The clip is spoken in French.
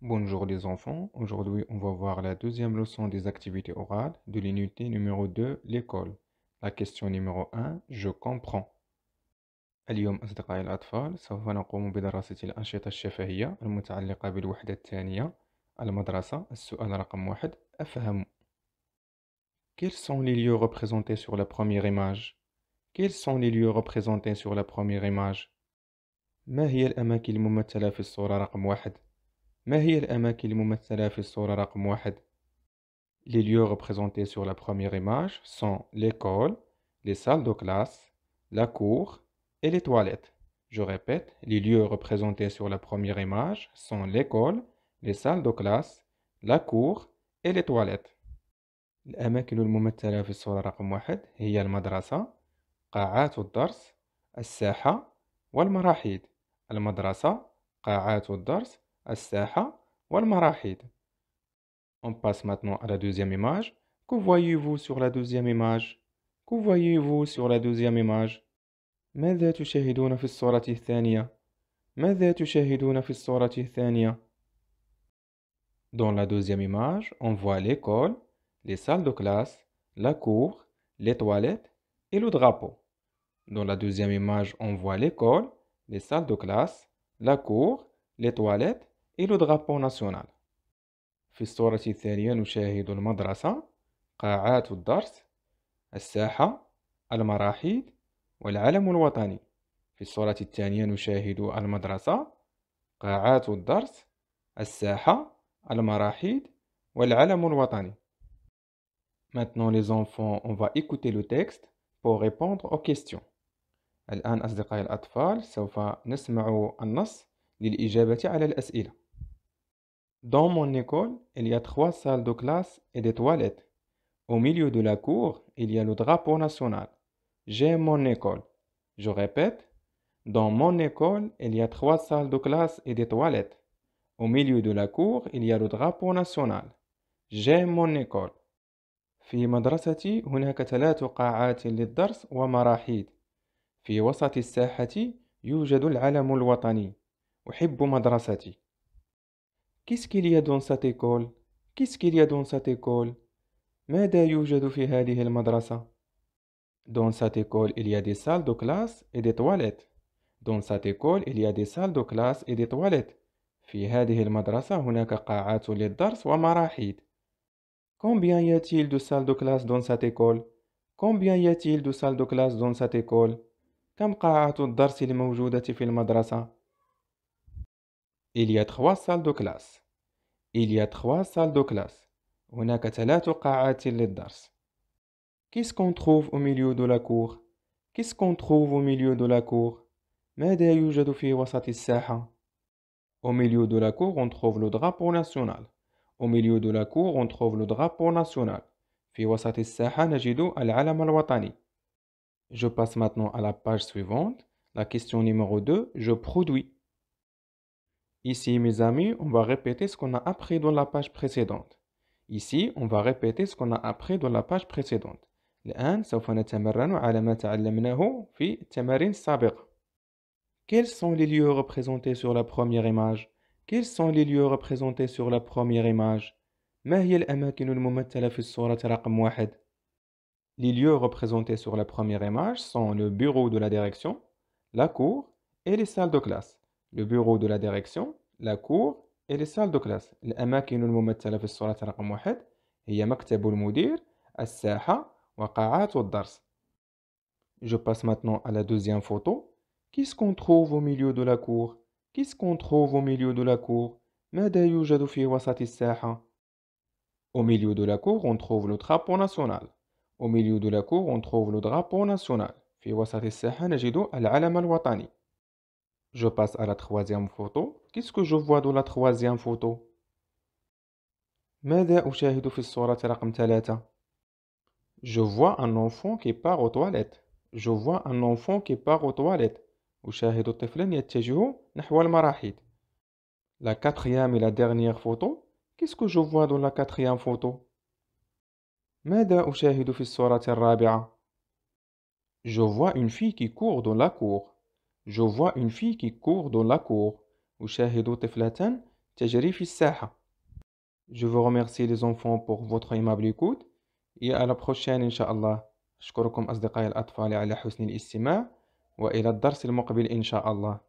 Bonjour les enfants, aujourd'hui on va voir la deuxième leçon des activités orales de l'unité numéro 2, l'école. La question numéro 1, je comprends. اليوم أصدقائي الأطفال سوف نقوم بدراسة الأنشطة الشفهية المتعلقة بالوحدة الثانية المدرسة. السؤال رقم 1 أفهم. Quels sont les lieux représentés sur la première image? Quels sont les lieux représentés sur la première image؟ ما هي الأماكن الممثلة في الصورة رقم 1؟ ما هي الأماكن الممثلة في الصورة رقم 1؟ Les lieux représentés sur la première image sont l'école, les salles de classe, la cour et les toilettes. Je répète, les lieux représentés sur la première image sont l'école, les salles de classe, la cour et les toilettes. الأماكن الممثلة في الصورة رقم 1 هي المدرسة، قاعات الدرس، الساحة والمراحيض. المدرسة، قاعات الدرس، الساحة والمراحيض. On passe maintenant à la deuxième image. Que voyez-vous sur la deuxième image? Que voyez-vous sur la deuxième image? ماذا تشاهدون في الصورة الثانية؟ ماذا تشاهدون في الصورة الثانية؟ Dans la deuxième image, on voit l'école, les salles de classe, la cour, les toilettes et le drapeau. Dans la deuxième image, on voit l'école, les salles de classe, la cour, les toilettes et le drapeau national. في الصورة الثانية نشاهد المدرسة، قاعات الدرس، الساحة، المراحيض والعلم الوطني. في الصورة الثانية نشاهد المدرسة، قاعات الدرس، الساحة، المراحيض والعلم الوطني. Maintenant les enfants, on va écouter le texte pour répondre aux questions. الآن أصدقائي الأطفال سوف نسمع النص للإجابة على الأسئلة. Dans mon école, il y a 3 salles de classe et des toilettes. Au milieu de la cour, il y a le drapeau national. J'aime mon école. Je répète, dans mon école, il y a 3 salles de classe et des toilettes. Au milieu de la cour, il y a le drapeau national. J'aime mon école. في مدرستي هناك 3 قاعات للدرس ومراحيض. في وسط الساحة يوجد العلم الوطني. أحب مدرستي. Qu'est-ce qu'il y a dans cette école? Qu'est-ce qu'il y a dans cette école? ماذا يوجد في هذه المدرسة؟ Dans cette école, il y a des salles de classe et des toilettes. Dans cette école, il y a des salles de classe et des toilettes. في هذه المدرسة هناك قاعات للدرس ومراحيض. Combien y a-t-il de salles de classe dans cette école? Combien y a-t-il de salles de classe dans cette école? كم قاعة الدرس الموجودة في المدرسة؟ Il y a 3 salles de classe. Il y a 3 salles de classe. هناك 3 قاعات للدرس. Qu'est-ce qu'on trouve au milieu de la cour? Qu'est-ce qu'on trouve au milieu de la cour? ماذا يوجد في وسط الساحة؟ Au milieu de la cour, on trouve le drapeau national. Au milieu de la cour, on trouve le drapeau national. في وسط الساحة نجد العلم الوطني. Je passe maintenant à la page suivante. La question numéro 2, je produis. Ici, mes amis, on va répéter ce qu'on a appris dans la page précédente. Ici, on va répéter ce qu'on a appris dans la page précédente. الآن سوف نتمرن على ما تعلمناه في التمارين السابقة. Quels sont les lieux représentés sur la première image? Quels sont les lieux représentés sur la première image؟ ما هي الأماكن الممثلة في الصورة رقم 1؟ Les lieux représentés sur la première image sont le bureau de la direction, la cour et les salles de classe. Le bureau de la direction, la cour et les salles de classe. الأماكن الممثلة في الصورة رقم 1 هي مكتب المدير، الساحة وقاعات الدرس. Je passe maintenant à la deuxième photo. Qu'est-ce qu'on trouve au milieu de la cour? Qu'est-ce qu'on trouve au milieu de la cour? ماذا يوجد في وسط الساحة؟ Au milieu de la cour, on trouve le drapeau national. Au milieu de la cour, on trouve le drapeau national. في وسط الساحة نجد العلم الوطني. Je passe à la troisième photo. Qu'est-ce que je vois dans la troisième photo? ماذا أشاهد في الصورة رقم 3؟ Je vois un enfant qui part aux toilettes. Je vois un enfant qui part aux toilettes. أشاهد طفلا يتجه نحو المراحيض. La quatrième et la dernière photo. Qu'est-ce que je vois dans la quatrième photo? ماذا أشاهد في الصورة الرابعة؟ Je vois une fille qui court dans la cour. Je vois une fille qui court dans la cour. أشاهد طفلة تجري في الساحة. Je vous remercie les enfants pour votre aimable écoute et à la prochaine إن شاء الله. أشكركم أصدقائي الأطفال على حسن الاستماع وإلى الدرس المقبل إن شاء الله.